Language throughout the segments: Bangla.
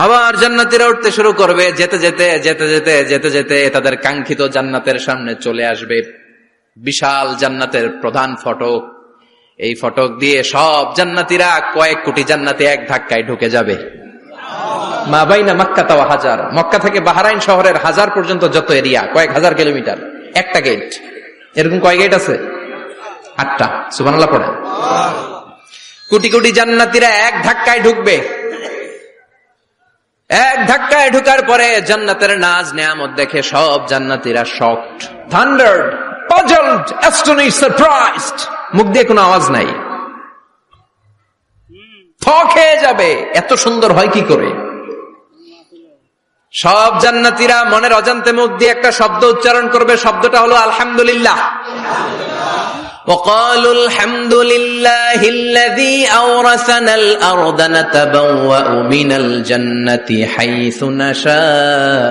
আবার জান্নাতীরা উঠতে শুরু করবে, যেতে যেতে যেতে যেতে যেতে যেতে তাদের কাঙ্ক্ষিত জান্নাতের সামনে চলে আসবে বিশাল জান্নাতের প্রধান ফটক। এই ফটক দিয়ে সব জান্নাতীরা, কয়েক কোটি জান্নাতি এক ধাক্কায় ঢুকে যাবে। মা বাইনা মক্কা ওয়া হাজার, মক্কা থেকে বাহরাইন শহরের হাজার পর্যন্ত যত এরিয়া, কয়েক হাজার কিলোমিটার, একটা গেট। এরকম কয় গেট আছে? 8টা। সুবহানাল্লাহ পড়েন। কোটি কোটি জান্নাতীরা এক ধাক্কায় ঢুকবে। এক ধাক্কায় ঢুকার পরে জান্নাতের নাজ নেয়ামত দেখে সব জান্নাতীরা শকড, থান্ডার্ড, পাজলড, অ্যাস্টনিশড, সারপ্রাইজড। মুখ দিয়ে কোনো আওয়াজ নাই, থ খেয়ে যাবে, এত সুন্দর হয় কি করে। সব জান্নাতীরা মনের অজান্তে মুখ দিয়ে একটা শব্দ উচ্চারণ করবে, শব্দটা হলো আলহামদুলিল্লাহ। وقالوا الحمد لله الذي أورثنا الأرض نتبوأ من الجنة حيث نشاء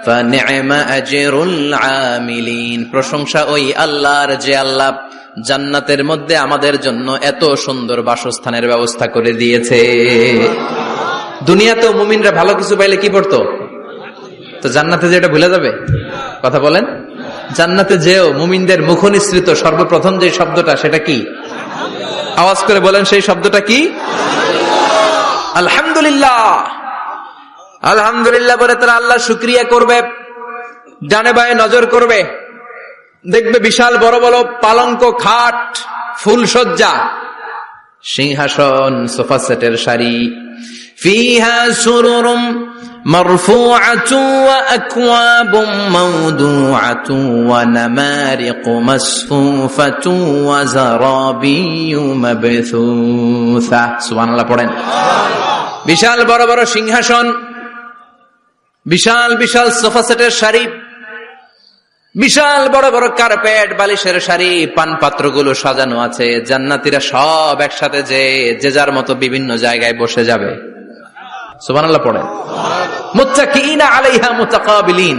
فنعم أجر العاملين। প্রশংসা ওই আল্লাহর যে আল্লাহ জান্নাতের মধ্যে আমাদের জন্য এত সুন্দর বাসস্থানের ব্যবস্থা করে দিয়েছে। দুনিয়াতেও মুমিনরা ভালো কিছু পাইলে কি পড়তো? তো জান্নাতে যেটা ভুলে যাবে? কথা বলেন। জান্নাতে যেও মুমিনদের মুখনিসৃত সর্বপ্রথম যে শব্দটা, সেটা কি? আওয়াজ করে বলেন, সেই শব্দটা কি? আলহামদুলিল্লাহ। আলহামদুলিল্লাহ বলে তারা আল্লাহ শুকরিয়া করবে, ডানে বায়ে নজর করবে, দেখবে বিশাল বড় বড় পালঙ্ক, খাট, ফুলসজ্জা, সিংহাসন, সোফা সেটের সারি। ফিহা সুরুরুম মারফুআতু ওয়া আকওয়াবুম মাওদুআতু ওয়া নামারিকু মাসফুফাতু ওয়া যারাবিয়্যু মাবথুসা। সুবহানাল্লাহ পড়েন। বিশাল বড় বড় সিংহাসন, বিশাল বিশাল সোফা সেটের সারি, বিশাল বড় বড় কার্পেট, বালিশের সারি, পান পাত্রগুলো সাজানো আছে। জান্নাতীরা সব একসাথে যে যার মতো বিভিন্ন জায়গায় বসে যাবে। সুবহানাল্লাহ পড়েন। মুত্তাকিইনা আলাইহা মুতাকাবিলিন,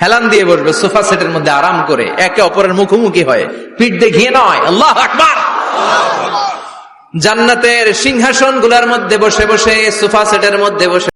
হেলান দিয়ে বসবে সোফা সেটের মধ্যে আরাম করে, একে অপরের মুখোমুখি হয়ে, পিঠ দেখিয়ে নয়। আল্লাহু আকবার। জান্নাতের সিংহাসন গুলার মধ্যে বসে বসে, সোফা সেটের মধ্যে বসে